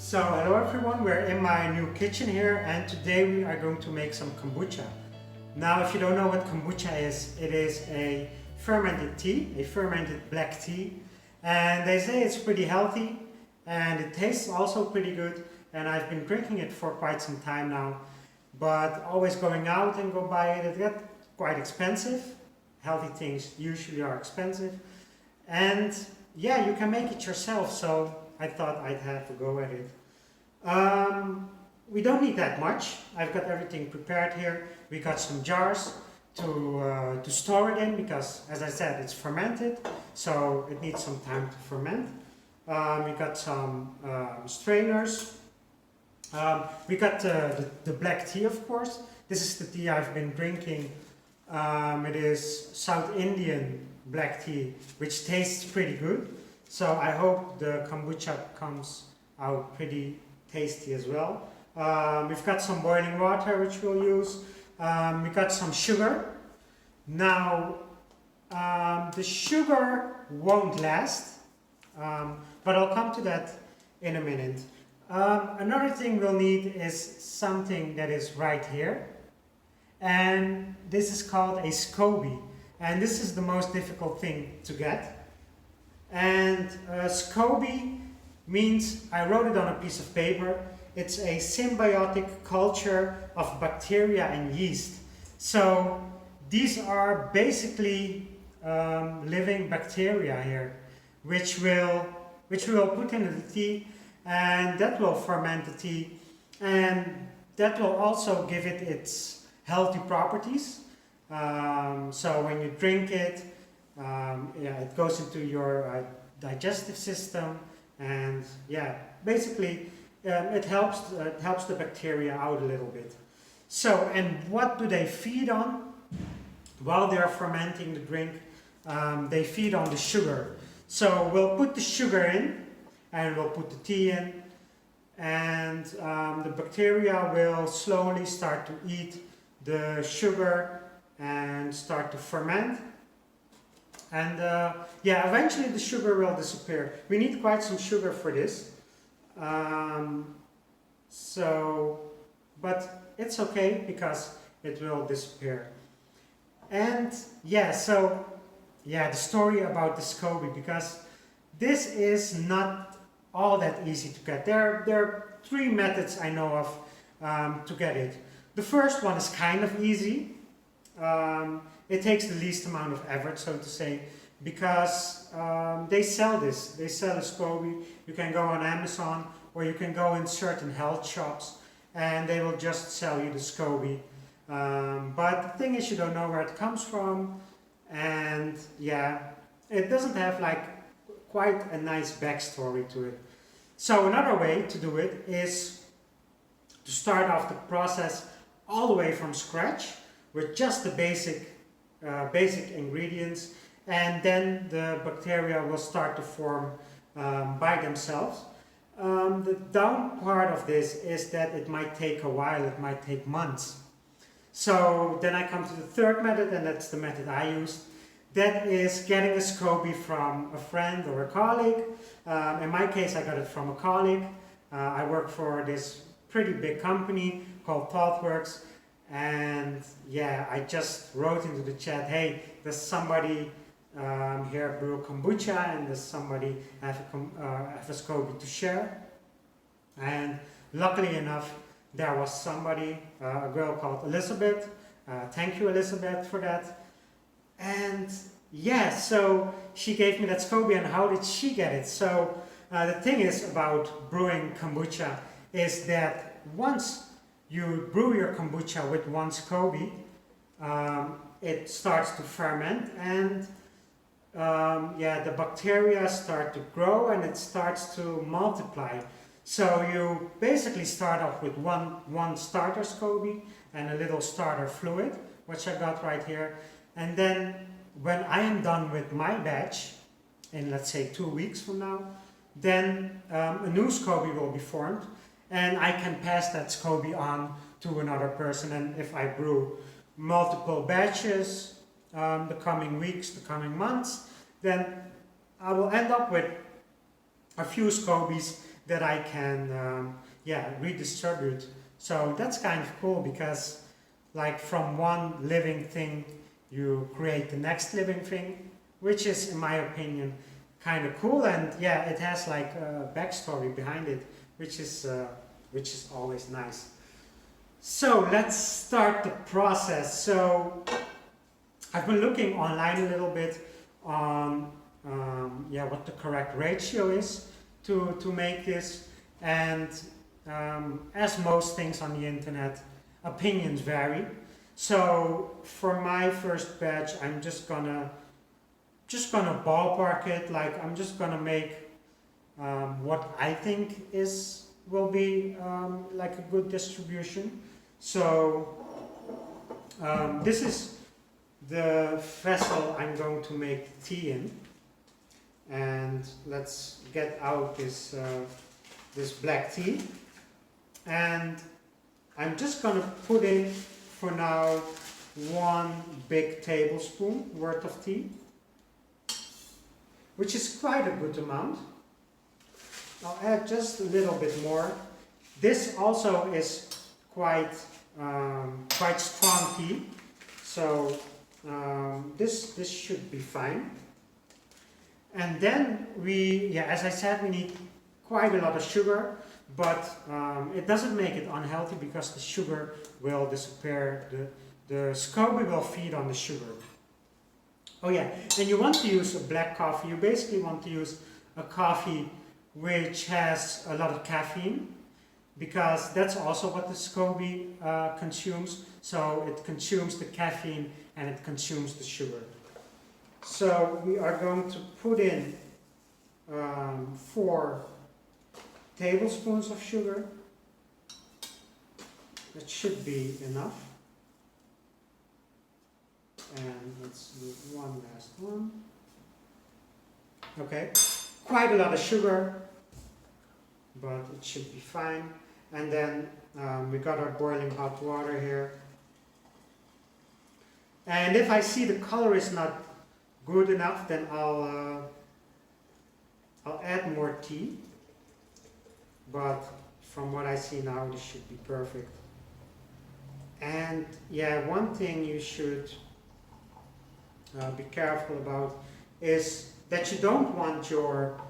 So hello everyone, we're in my new kitchen here and today we are going to make some kombucha. Now if you don't know what kombucha is, it is a fermented tea, a fermented black tea, and they say it's pretty healthy and it tastes also pretty good, and I've been drinking it for quite some time now, but always going out and go buy it, it got quite expensive. Healthy things usually are expensive, and yeah, you can make it yourself, so I thought I'd have a go at it. We don't need that much. I've got everything prepared here. We got some jars to store it in because, as I said, it's fermented, so it needs some time to ferment. We got some strainers. We got the black tea, of course. This is the tea I've been drinking. It is South Indian black tea, which tastes pretty good. So I hope the kombucha comes out pretty tasty as well. We've got some boiling water which we'll use. We got some sugar. Now the sugar won't last, but I'll come to that in a minute. Another thing we'll need is something that is right here, and this is called a SCOBY, and this is the most difficult thing to get. And SCOBY means, I wrote it on a piece of paper, it's a symbiotic culture of bacteria and yeast. So these are basically living bacteria here, which we will put into the tea, and that will ferment the tea, and that will also give it its healthy properties. So when you drink it, it goes into your digestive system, and yeah, basically it helps the bacteria out a little bit. So, and what do they feed on while they are fermenting the drink? They feed on the sugar. So we'll put the sugar in, and we'll put the tea in, and the bacteria will slowly start to eat the sugar and start to ferment. And yeah, eventually the sugar will disappear. We need quite some sugar for this. But it's okay because it will disappear. And yeah, so yeah, the story about the SCOBY, because this is not all that easy to get. There are three methods I know of to get it. The first one is kind of easy. It takes the least amount of effort, so to say, because they sell this. They sell a SCOBY. You can go on Amazon, or you can go in certain health shops, and they will just sell you the SCOBY. But the thing is, you don't know where it comes from, and yeah, it doesn't have like quite a nice backstory to it. So another way to do it is to start off the process all the way from scratch with just the basic ingredients, and then the bacteria will start to form by themselves. The down part of this is that it might take a while, it might take months. So then I come to the third method, and that's the method I used. That is getting a SCOBY from a friend or a colleague. In my case, I got it from a colleague. I work for this pretty big company called ThoughtWorks. And yeah, I just wrote into the chat, hey, there's somebody here brew kombucha, and there's somebody have a SCOBY to share. And luckily enough, there was somebody, a girl called Elizabeth. Thank you, Elizabeth, for that. And yeah, so she gave me that SCOBY, and how did she get it? So the thing is about brewing kombucha is that once you brew your kombucha with one SCOBY, it starts to ferment, and yeah, the bacteria start to grow and it starts to multiply. So you basically start off with one starter SCOBY and a little starter fluid, which I got right here. And then when I am done with my batch, in let's say 2 weeks from now, then a new SCOBY will be formed, and I can pass that SCOBY on to another person. And if I brew multiple batches the coming weeks, the coming months, then I will end up with a few SCOBYs that I can redistribute. So that's kind of cool because like from one living thing you create the next living thing, which is in my opinion kind of cool, and yeah, it has like a backstory behind it, which is always nice. So let's start the process. So I've been looking online a little bit on what the correct ratio is to make this, and as most things on the internet, opinions vary. So for my first batch, I'm just gonna ballpark it. Like I'm just gonna make what I think will be like a good distribution. So this is the vessel I'm going to make tea in, and let's get out this black tea, and I'm just gonna put in for now 1 big tablespoon worth of tea, which is quite a good amount. I'll add just a little bit more. This also is quite strong tea, so this should be fine. And then as I said, we need quite a lot of sugar, but it doesn't make it unhealthy because the sugar will disappear. The SCOBY will feed on the sugar. Oh yeah, and you want to use a black coffee. You basically want to use a coffee which has a lot of caffeine, because that's also what the SCOBY consumes. So it consumes the caffeine and it consumes the sugar. So we are going to put in 4 tablespoons of sugar. That should be enough. And let's do one last one. Okay, quite a lot of sugar, but it should be fine. And then we got our boiling hot water here. And if I see the color is not good enough, then I'll add more tea. But from what I see now, this should be perfect. And yeah, one thing you should be careful about is that you don't want your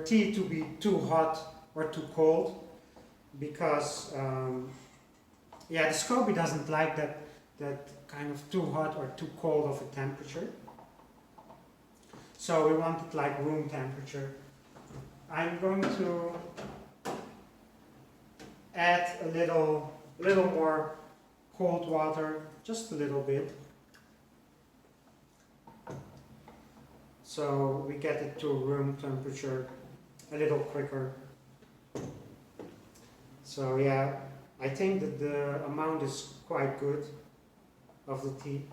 tea to be too hot or too cold, because the SCOBY doesn't like that kind of too hot or too cold of a temperature. So we want it like room temperature. I'm going to add a little more cold water, just a little bit, so we get it to room temperature a little quicker. So yeah, I think that the amount is quite good of the tea.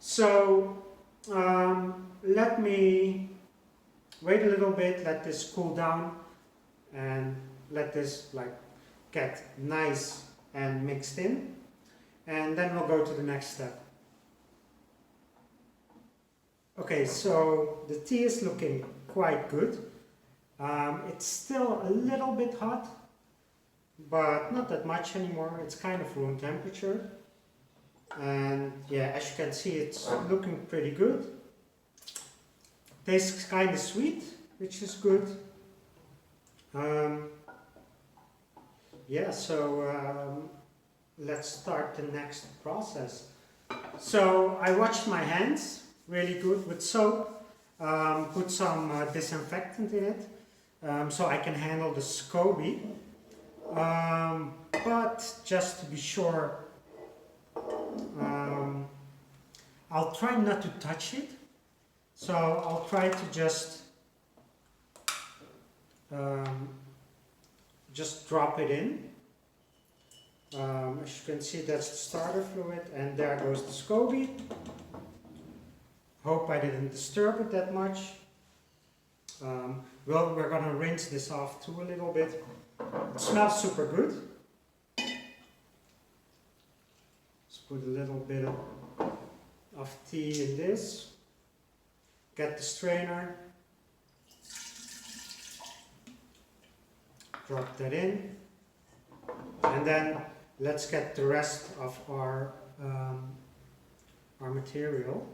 So let me wait a little bit, let this cool down, and let this like get nice and mixed in, and then we'll go to the next step. Okay, so the tea is looking quite good. It's still a little bit hot, but not that much anymore. It's kind of room temperature. And yeah, as you can see, it's looking pretty good. Tastes kind of sweet, which is good. Let's start the next process. So I washed my hands really good with soap, put some disinfectant in it, so I can handle the SCOBY. But just to be sure, I'll try not to touch it. So I'll try to just drop it in. As you can see, that's the starter fluid, and there goes the SCOBY. Hope I didn't disturb it that much. Well, we're gonna rinse this off too a little bit. It smells super good. Let's put a little bit of tea in this. Get the strainer. drop that in, and then let's get the rest of our material.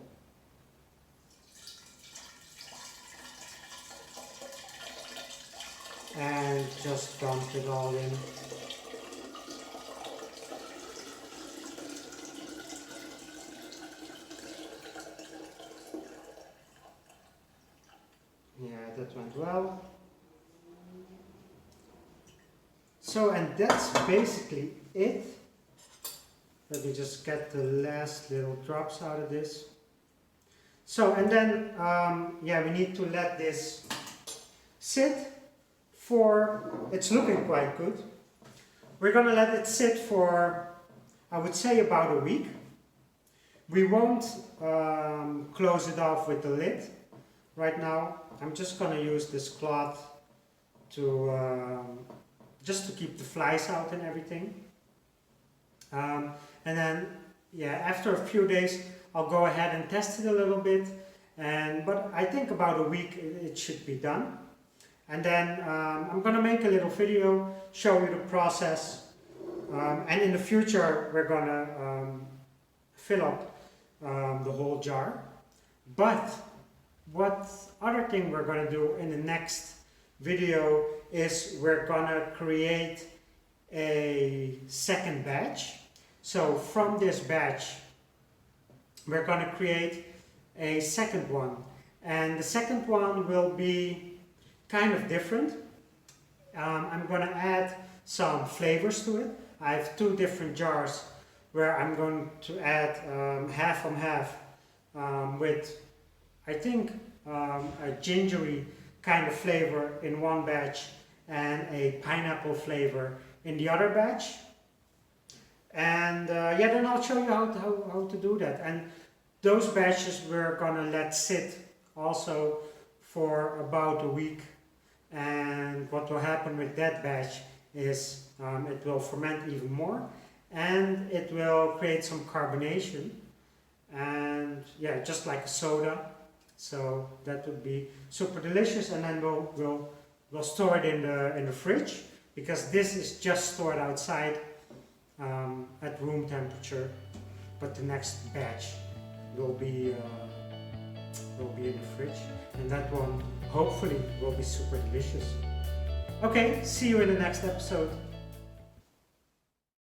And just dump it all in. Yeah, that went well. So, and that's basically it. Let me just get the last little drops out of this. So, and then, yeah, we need to let this sit for, it's looking quite good. We're gonna let it sit for, I would say, about a week. We won't close it off with the lid right now. I'm just gonna use this cloth to just to keep the flies out and everything. And then, yeah, after a few days, I'll go ahead and test it a little bit. But I think about a week it should be done. And then I'm gonna make a little video, show you the process. And in the future, we're gonna fill up the whole jar. But what other thing we're gonna do in the next video is we're gonna create a second batch. So from this batch, we're gonna create a second one. And the second one will be kind of different. I'm gonna add some flavors to it. I have 2 different jars where I'm going to add half and half with, I think, a gingery kind of flavor in one batch and a pineapple flavor in the other batch. And yeah, then I'll show you how to do that. And those batches we're gonna let sit also for about a week. And what will happen with that batch is it will ferment even more, and it will create some carbonation, and yeah, just like a soda. So that would be super delicious. And then we'll store it in the fridge, because this is just stored outside at room temperature, but the next batch will be in the fridge, and that one hopefully will be super delicious. Okay, see you in the next episode.